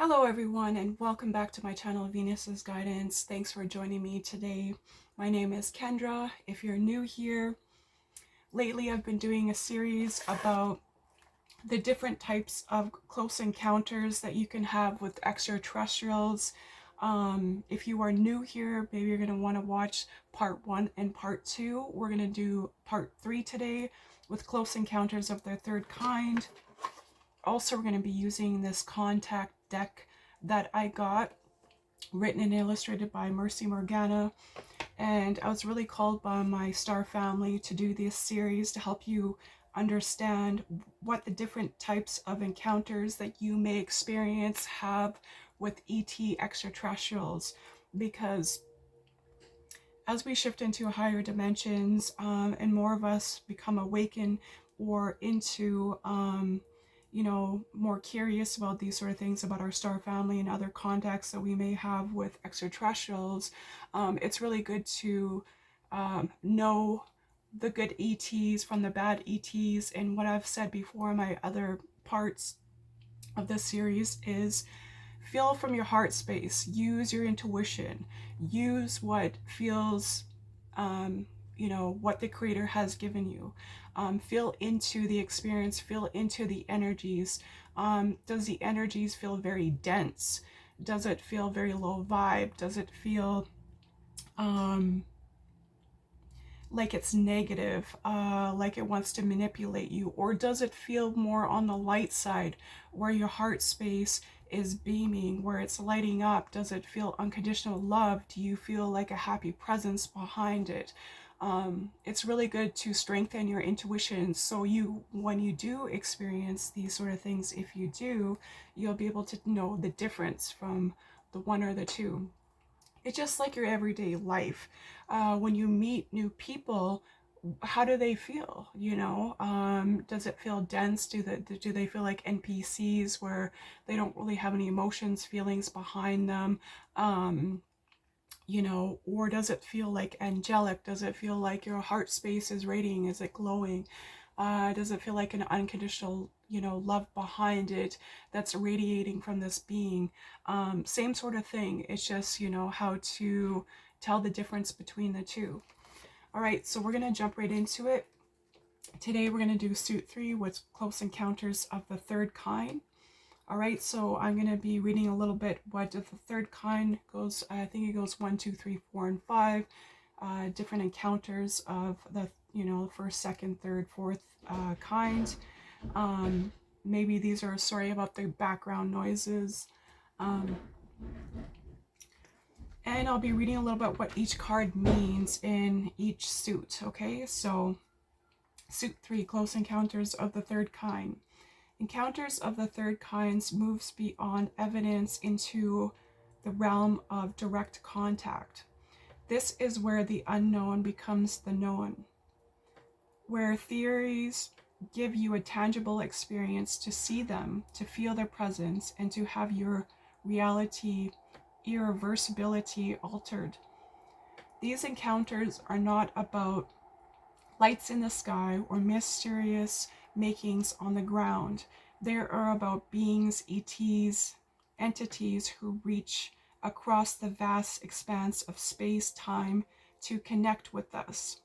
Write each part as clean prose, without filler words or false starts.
Hello everyone and welcome back to my channel Venus's Guidance. Thanks for joining me today. My name is Kendra. If you're new here, lately I've been doing a series about the different types of close encounters that you can have with extraterrestrials. If you are new here, maybe you're going to want to watch part 1 and part 2. We're going to do part 3 today with close encounters of the third kind. Also, we're going to be using this contact deck that I got, written and illustrated by Mercy Morgana, and I was really called by my star family to do this series to help you understand what the different types of encounters that you may experience have with ET extraterrestrials, because as we shift into higher dimensions, and more of us become awakened or into more curious about these sort of things about our star family and other contacts that we may have with extraterrestrials, it's really good to know the good ETs from the bad ETs. And what I've said before in my other parts of this series is feel from your heart space, use your intuition, use what feels, what the creator has given you. Feel into the experience, feel into the energies. Does the energies feel very dense? Does it feel very low vibe? Does it feel like it's negative, like it wants to manipulate you? Or does it feel more on the light side, where your heart space is beaming, where it's lighting up? Does it feel unconditional love? Do you feel like a happy presence behind it? It's really good to strengthen your intuition, so when you do experience these sort of things, if you do, you'll be able to know the difference from the one or the two. It's just like your everyday life. When you meet new people, how do they feel? Does it feel dense? Do they feel like NPCs where they don't really have any emotions, feelings behind them? Or does it feel like angelic? Does it feel like your heart space is radiating? Is it glowing? Does it feel like an unconditional, love behind it that's radiating from this being? Same sort of thing. It's just, how to tell the difference between the two. All right, so we're going to jump right into it. Today we're going to do suit 3 with close encounters of the third kind. All right, so I'm going to be reading a little bit what the third kind goes. I think it goes 1, 2, 3, 4, and 5. Different encounters of the, first, second, third, fourth kind. Maybe these are, sorry about the background noises. And I'll be reading a little bit what each card means in each suit. Okay, so suit 3, close encounters of the third kind. Encounters of the third kinds moves beyond evidence into the realm of direct contact. This is where the unknown becomes the known, where theories give you a tangible experience to see them, to feel their presence, and to have your reality irreversibility altered. These encounters are not about lights in the sky or mysterious makings on the ground. They are about beings, ETs, entities who reach across the vast expanse of space-time to connect with us.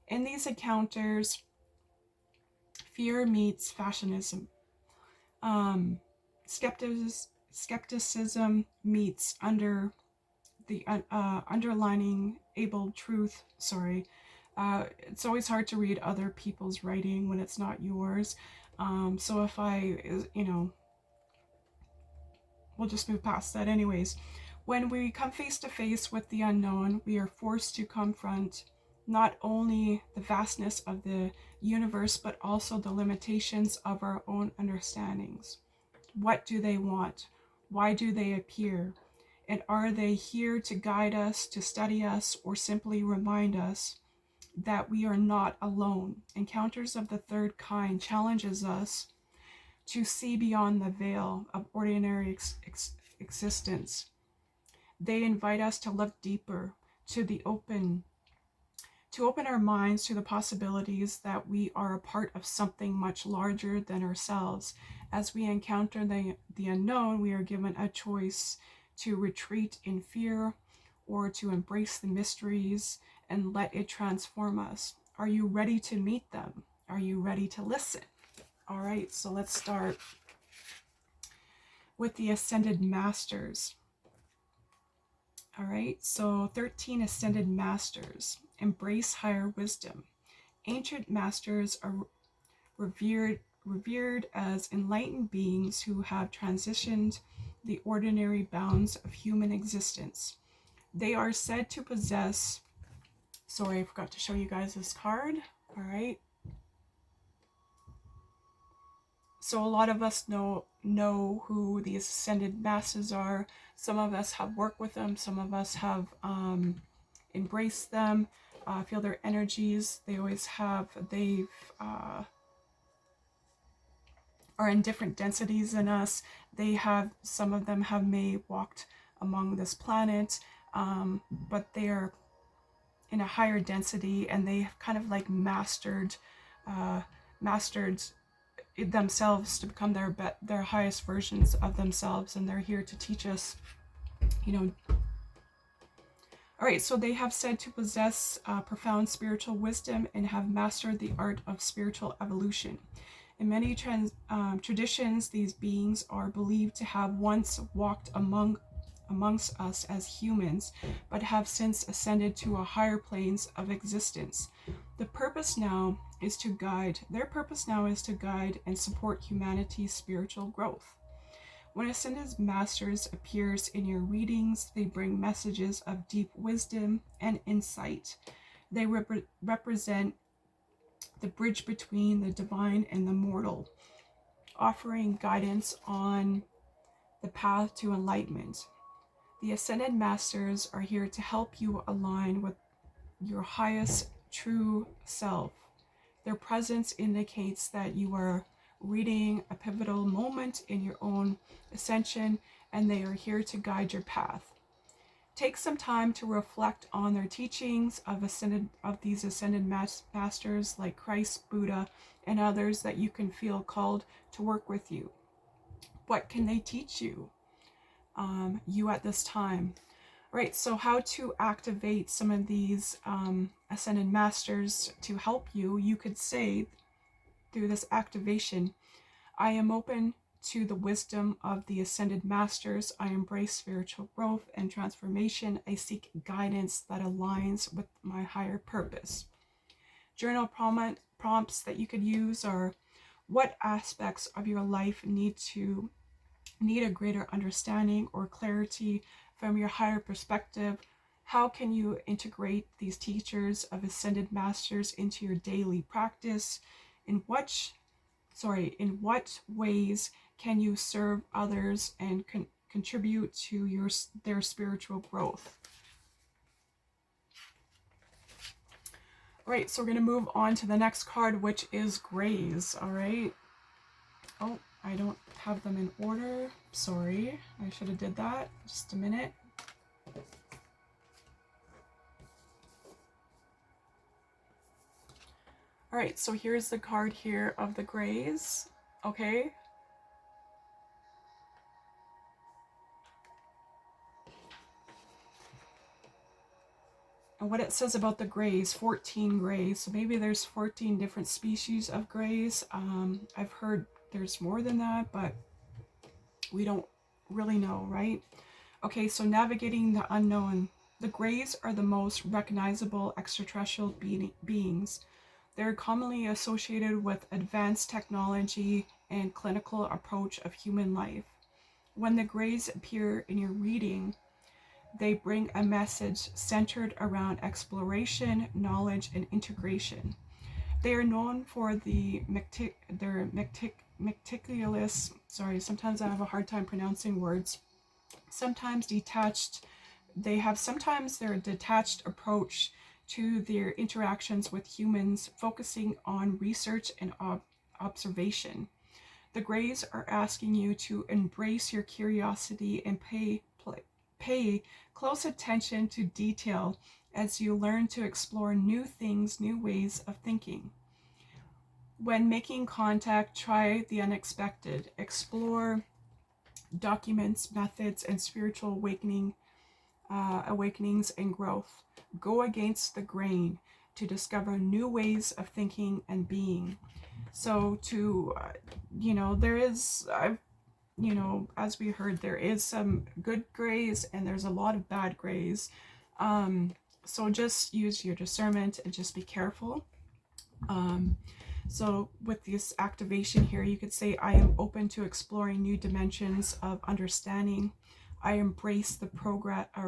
In these encounters, fear meets fashionism. Skepticism meets under the underlining able truth. Sorry. It's always hard to read other people's writing when it's not yours. So if we'll just move past that anyways. When we come face to face with the unknown, we are forced to confront not only the vastness of the universe, but also the limitations of our own understandings. What do they want? Why do they appear? And are they here to guide us, to study us, or simply remind us that we are not alone? Encounters of the third kind challenges us to see beyond the veil of ordinary existence. They invite us to look deeper, to the open, to open our minds to the possibilities that we are a part of something much larger than ourselves. As we encounter the unknown, we are given a choice to retreat in fear or to embrace the mysteries and let it transform us. Are you ready to meet them? Are you ready to listen? All right, so let's start with the Ascended Masters. All right, so 13 Ascended Masters. Embrace higher wisdom. Ancient masters are revered as enlightened beings who have transitioned the ordinary bounds of human existence. They are said to possess, sorry, I forgot to show you guys this card. All right. So a lot of us know who these ascended masters are. Some of us have worked with them. Some of us have embraced them, feel their energies. They always have, are in different densities than us. They have, some of them have may walked among this planet, but they are in a higher density, and they have kind of like mastered themselves to become their highest versions of themselves, and they're here to teach us, you know. All right, so they have said to possess profound spiritual wisdom and have mastered the art of spiritual evolution. In many traditions, these beings are believed to have once walked amongst us as humans, but have since ascended to a higher planes of existence. Their purpose now is to guide and support humanity's spiritual growth. When Ascended Masters appears in your readings, they bring messages of deep wisdom and insight. They represent the bridge between the divine and the mortal, offering guidance on the path to enlightenment. The Ascended Masters are here to help you align with your highest true self. Their presence indicates that you are reading a pivotal moment in your own ascension, and they are here to guide your path. Take some time to reflect on their teachings of these ascended masters like Christ, Buddha, and others that you can feel called to work with you. What can they teach you? You at this time. Right, so how to activate some of these ascended masters to help you? You could say through this activation, I am open to the wisdom of the ascended masters. I embrace spiritual growth and transformation. I seek guidance that aligns with my higher purpose. Journal prompts that you could use are: what aspects of your life need a greater understanding or clarity from your higher perspective? How can you integrate these teachers of ascended masters into your daily practice? In what ways can you serve others and contribute to their spiritual growth? All right, so we're going to move on to the next card, which is Greys. All right. Oh, I don't have them in order. Sorry, I should have did that. Just a minute. All right, so here's the card here of the Greys. Okay. And what it says about the Greys, 14 Greys. So maybe there's 14 different species of Greys. I've heard there's more than that, but we don't really know, right? Okay, so navigating the unknown. The Greys are the most recognizable extraterrestrial beings. They're commonly associated with advanced technology and clinical approach of human life. When the Greys appear in your reading, they bring a message centered around exploration, knowledge, and integration. They are known for their meticulous, sorry, sometimes I have a hard time pronouncing words, sometimes detached, sometimes their detached approach to their interactions with humans, focusing on research and observation. The Greys are asking you to embrace your curiosity and pay close attention to detail as you learn to explore new things, new ways of thinking. When making contact, try the unexpected. Explore documents, methods, and spiritual awakenings and growth. Go against the grain to discover new ways of thinking and being. So there is, as we heard, there is some good grays and there's a lot of bad grays. So just use your discernment and just be careful. So with this activation here, you could say, I am open to exploring new dimensions of understanding. I embrace the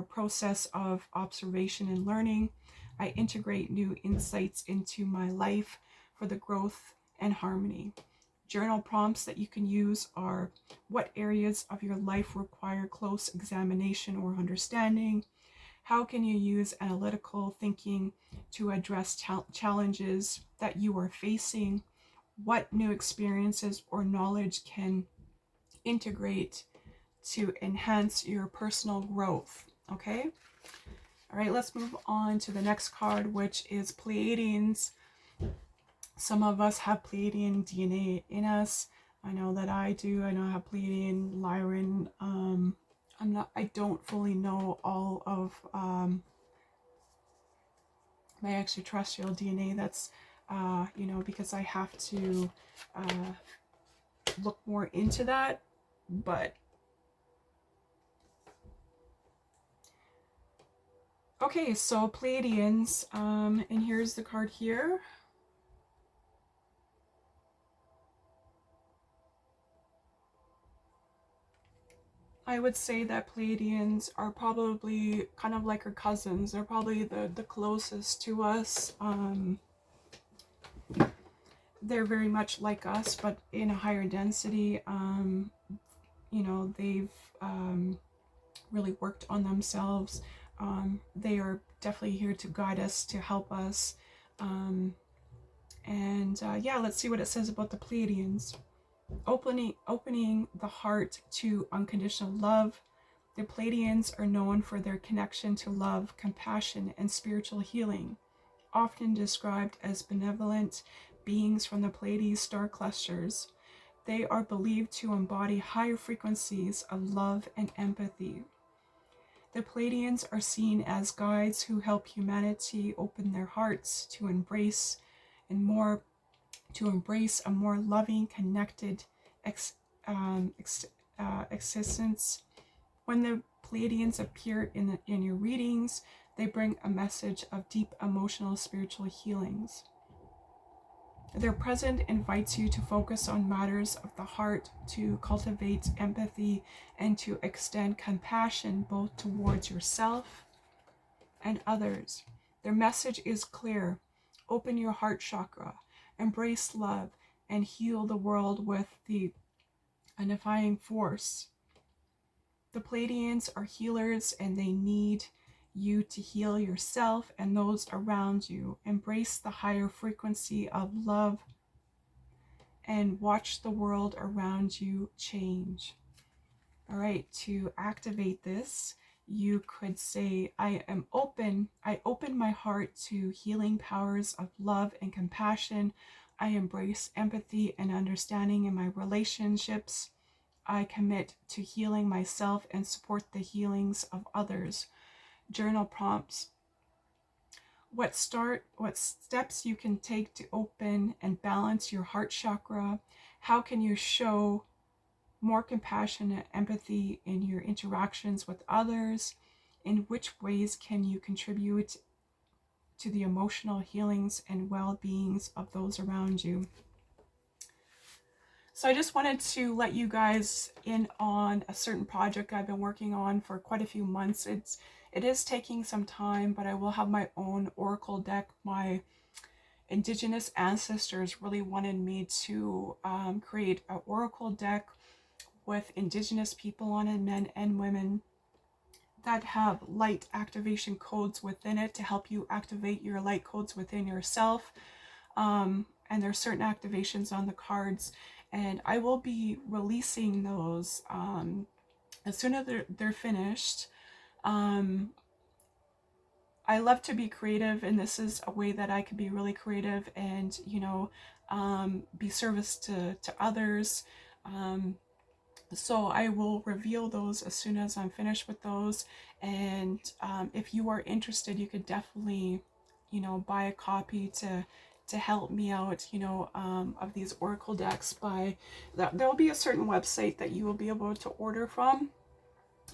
process of observation and learning. I integrate new insights into my life for the growth and harmony. Journal prompts that you can use are: what areas of your life require close examination or understanding? How can you use analytical thinking to address challenges that you are facing? What new experiences or knowledge can integrate to enhance your personal growth? Okay. All right, let's move on to the next card, which is Pleiadians. Some of us have Pleiadian DNA in us. I know that I do. I know I have Pleiadian, Lyran. I don't fully know all of my extraterrestrial DNA. That's because I have to look more into that. But okay, so Pleiadians, and here's the card here. I would say that Pleiadians are probably kind of like our cousins. They're probably the closest to us. They're very much like us, but in a higher density. They've really worked on themselves. They are definitely here to guide us, to help us. Yeah, let's see what it says about the Pleiadians. Opening the heart to unconditional love. The Pleiadians are known for their connection to love, compassion, and spiritual healing, often described as benevolent beings from the Pleiades star clusters. They are believed to embody higher frequencies of love and empathy. The Pleiadians are seen as guides who help humanity open their hearts to embrace a more loving, connected existence. When the Pleiadians appear in your readings, they bring a message of deep emotional, spiritual healings. Their presence invites you to focus on matters of the heart, to cultivate empathy, and to extend compassion both towards yourself and others. Their message is clear: open your heart chakra, embrace love, and heal the world with the unifying force. The Pleiadians are healers, and they need you to heal yourself and those around you. Embrace the higher frequency of love and watch the world around you change. All right, to activate this, you could say, I open my heart to healing powers of love and compassion. I embrace empathy and understanding in my relationships. I commit to healing myself and support the healings of others. Journal prompts: what steps you can take to open and balance your heart chakra? How can you show more compassion and empathy in your interactions with others? In which ways can you contribute to the emotional healings and well-beings of those around you? So I just wanted to let you guys in on a certain project I've been working on for quite a few months. It is taking some time, but I will have my own oracle deck. My indigenous ancestors really wanted me to create an oracle deck with indigenous people on it, men and women, that have light activation codes within it to help you activate your light codes within yourself. And there's certain activations on the cards, and I will be releasing those as soon as they're finished. I love to be creative, and this is a way that I could be really creative and, you know, be service to others. So I will reveal those as soon as I'm finished with those. And if you are interested, you could definitely, you know, buy a copy to help me out, you know, of these oracle decks. By there'll be a certain website that you will be able to order from.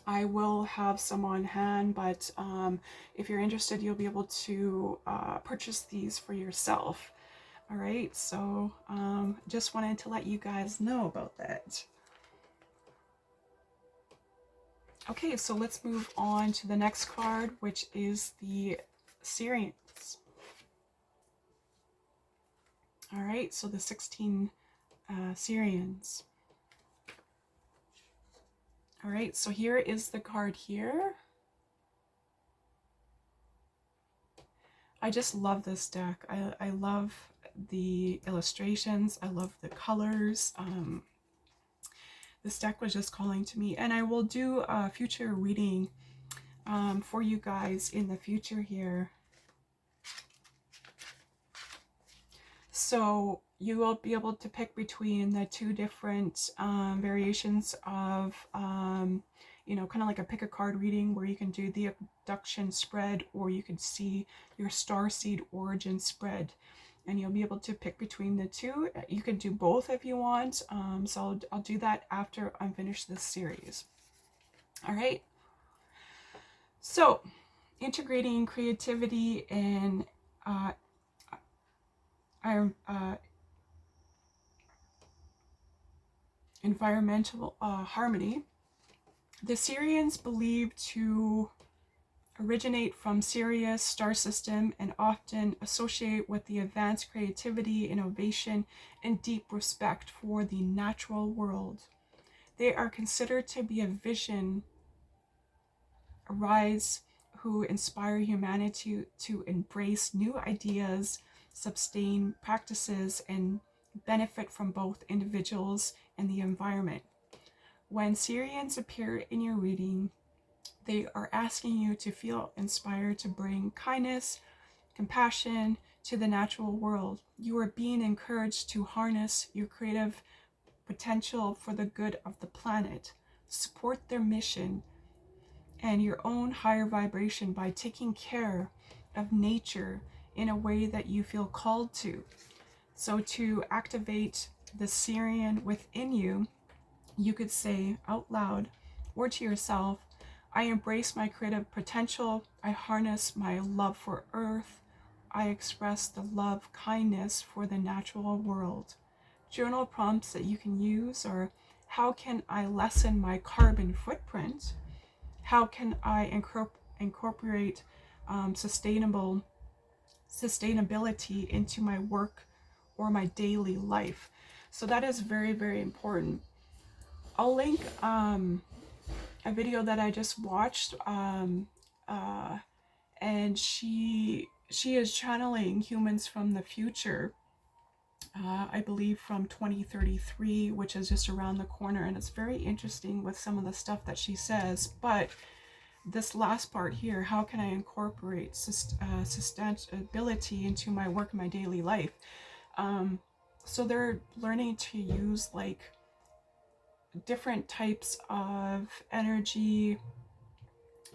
I will have some on hand, but if you're interested, you'll be able to purchase these for yourself. All right, so just wanted to let you guys know about that. Okay, so let's move on to the next card, which is the Sirians. All right, so the 16 Sirians. All right, so here is the card here. I just love this deck. I love the illustrations. I love the colors. This deck was just calling to me, and I will do a future reading for you guys in the future here. So you will be able to pick between the two different variations of, you know, kind of like a pick a card reading where you can do the abduction spread, or you can see your starseed origin spread. And you'll be able to pick between the two. You can do both if you want. So I'll do that after I'm finished this series. All right. So integrating creativity and environmental harmony. The Sirians believed to originate from Sirius star system and often associate with the advanced creativity, innovation, and deep respect for the natural world. They are considered to be a vision, a rise who inspire humanity to embrace new ideas, sustain practices, and benefit from both individuals and the environment. When Sirians appear in your reading, they are asking you to feel inspired to bring kindness, compassion to the natural world. You are being encouraged to harness your creative potential for the good of the planet, support their mission and your own higher vibration by taking care of nature in a way that you feel called to. So to activate the Sirian within you, you could say out loud or to yourself, I embrace my creative potential. I harness my love for Earth. I express the love, kindness for the natural world. Journal prompts that you can use are, how can I lessen my carbon footprint? How can I incorporate sustainability into my work or my daily life? So that is very, very important. I'll link a video that I just watched, and she is channeling humans from the future. I believe from 2033, which is just around the corner, and it's very interesting with some of the stuff that she says. But this last part here, how can I incorporate sustainability into my work and my daily life? So they're learning to use like different types of energy,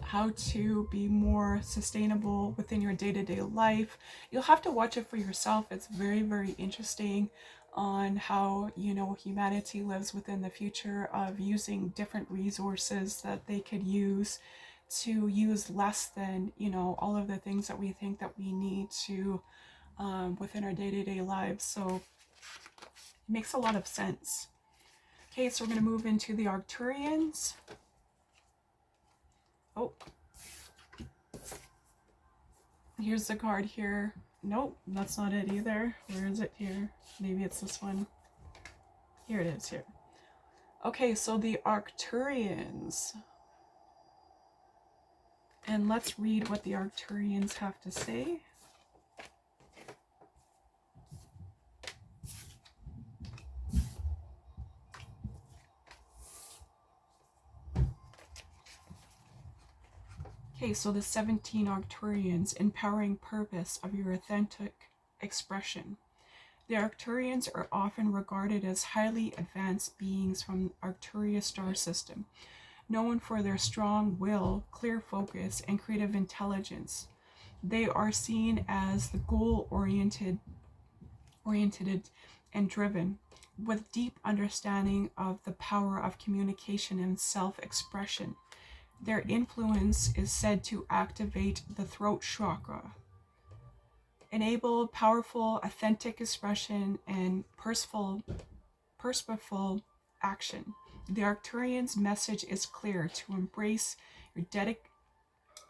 how to be more sustainable within your day-to-day life. You'll have to watch it for yourself. It's very, very interesting on how, you know, humanity lives within the future of using different resources that they could use to use less than, you know, all of the things that we think that we need to within our day-to-day lives. So it makes a lot of sense. Okay, so we're going to move into the Arcturians. Oh, here's the card here. Nope, that's not it either. Where is it here? Maybe it's this one. Here it is here. Okay, so the Arcturians. And let's read what the Arcturians have to say. Okay, Okay, so the 17 Arcturians, empowering purpose of your authentic expression. The Arcturians are often regarded as highly advanced beings from Arcturus star system, known for their strong will, clear focus, and creative intelligence. They are seen as the goal-oriented and driven, with deep understanding of the power of communication and self-expression. Their influence is said to activate the throat chakra, enable powerful, authentic expression, and purposeful action. The Arcturian's message is clear: to embrace your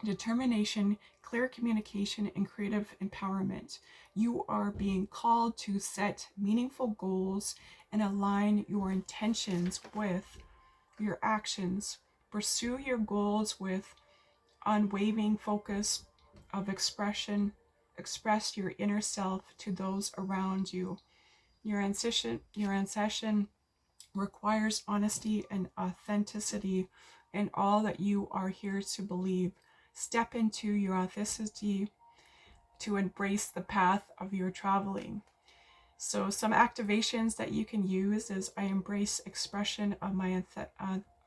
determination, clear communication, and creative empowerment. You are being called to set meaningful goals and align your intentions with your actions. Pursue your goals with unwavering focus of expression. Express your inner self to those around you. Your ancestration requires honesty and authenticity in all that you are here to believe. Step into your authenticity to embrace the path of your traveling. So some activations that you can use is: I embrace expression of my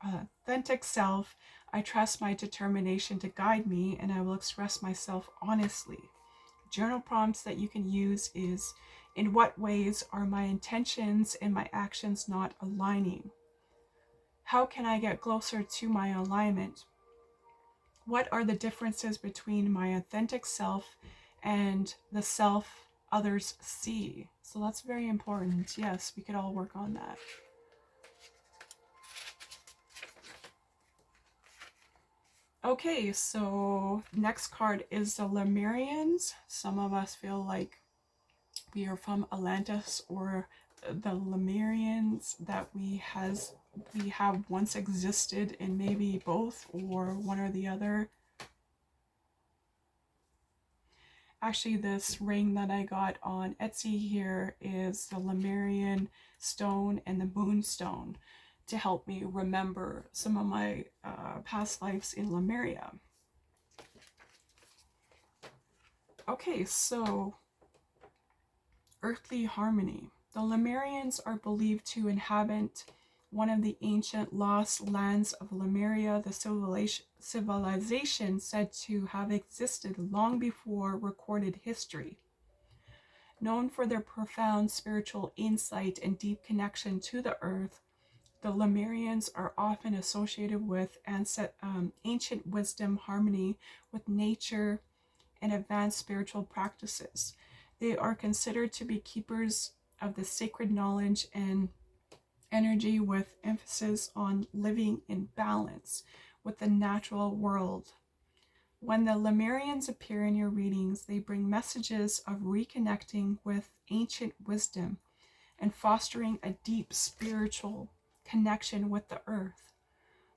authentic self. I trust my determination to guide me, and I will express myself honestly. Journal prompts that you can use is: in what ways are my intentions and my actions not aligning? How can I get closer to my alignment? What are the differences between my authentic self and the self others see? So that's very important. Yes, we could all work on that. Okay, so next card is the Lemurians. Some of us feel like we are from Atlantis or the Lemurians, that we have once existed in maybe both or one or the other. Actually, this ring that I got on Etsy here is the Lemurian stone and the moonstone, to help me remember some of my past lives in Lemuria. Okay, so earthly harmony. The Lemurians are believed to inhabit one of the ancient lost lands of Lemuria, the civilization said to have existed long before recorded history. Known for their profound spiritual insight and deep connection to the earth, the Lemurians are often associated with ancient wisdom, harmony with nature, and advanced spiritual practices. They are considered to be keepers of the sacred knowledge and energy, with emphasis on living in balance with the natural world. When the Lemurians appear in your readings, they bring messages of reconnecting with ancient wisdom and fostering a deep spiritual connection with the earth.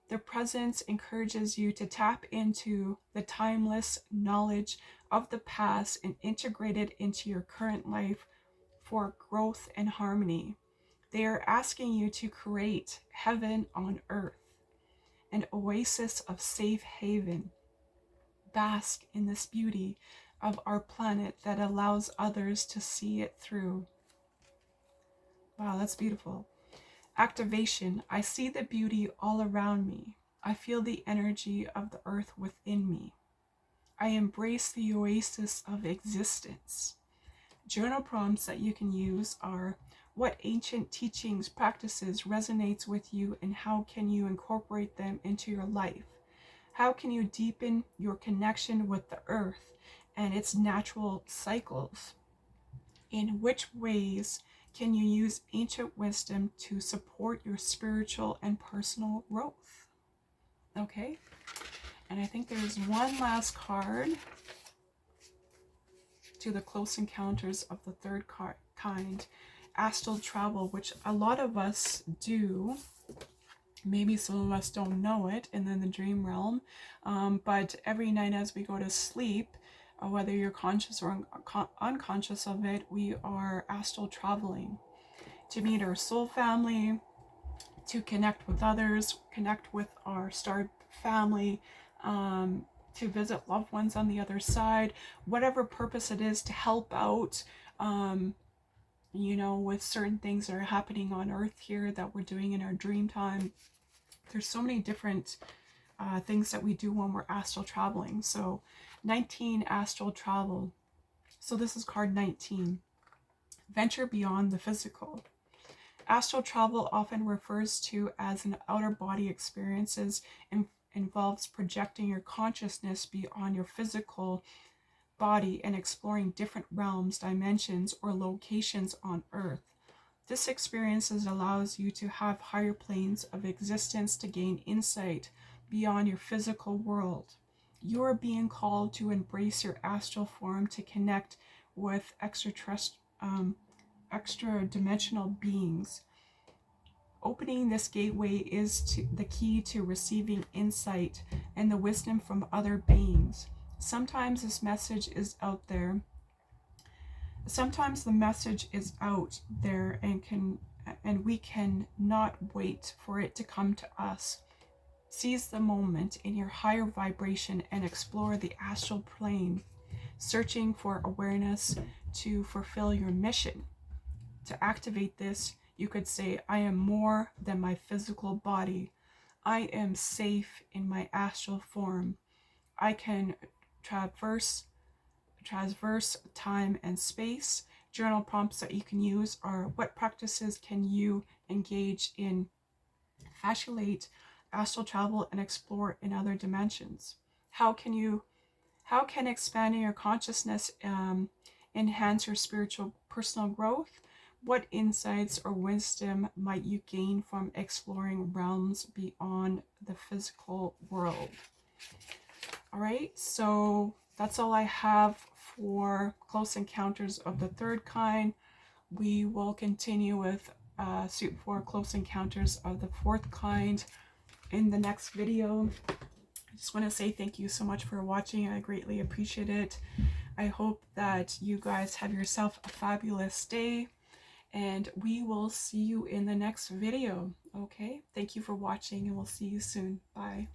Their presence encourages you to tap into the timeless knowledge of the past and integrate it into your current life for growth and harmony. They are asking you to create heaven on earth, an oasis of safe haven. Bask in this beauty of our planet that allows others to see it through. Wow, that's beautiful. Activation. I see the beauty all around me. I feel the energy of the earth within me. I embrace the oasis of existence. Journal prompts that you can use are: what ancient teachings, practices resonates with you, and how can you incorporate them into your life? How can you deepen your connection with the earth and its natural cycles? In which ways can you use ancient wisdom to support your spiritual and personal growth? Okay, and I think there's one last card to the Close Encounters of the Third Kind, astral travel, which a lot of us do. Maybe some of us don't know it, and then the dream realm. But every night as we go to sleep, whether you're conscious or unconscious of it, we are astral traveling to meet our soul family, to connect with others, connect with our star family, to visit loved ones on the other side, whatever purpose it is to help out, you know, with certain things that are happening on earth here that we're doing in our dream time. There's so many different things that we do when we're astral traveling. So 19, astral travel. So this is card 19. Venture beyond the physical. Astral travel, often refers to as an outer body experiences, involves projecting your consciousness beyond your physical body and exploring different realms, dimensions, or locations on Earth. This experience allows you to have higher planes of existence to gain insight beyond your physical world. You are being called to embrace your astral form to connect with extra-dimensional beings. Opening this gateway is the key to receiving insight and the wisdom from other beings. Sometimes this message is out there. Sometimes the message is out there and we can not wait for it to come to us. Seize the moment in your higher vibration and explore the astral plane, searching for awareness to fulfill your mission. To activate this, you could say, I am more than my physical body. I am safe in my astral form. I can traverse time and space. Journal prompts that you can use are: what practices can you engage in? Facilitate astral travel and explore in other dimensions. How can expanding your consciousness enhance your spiritual personal growth? What insights or wisdom might you gain from exploring realms beyond the physical world? All right, so that's all I have for Close Encounters of the Third Kind. We will continue with suit for Close Encounters of the Fourth Kind in the next video. I just want to say thank you so much for watching. I greatly appreciate it. I hope that you guys have yourself a fabulous day, and we will see you in the next video. Okay, thank you for watching, and we'll see you soon. Bye.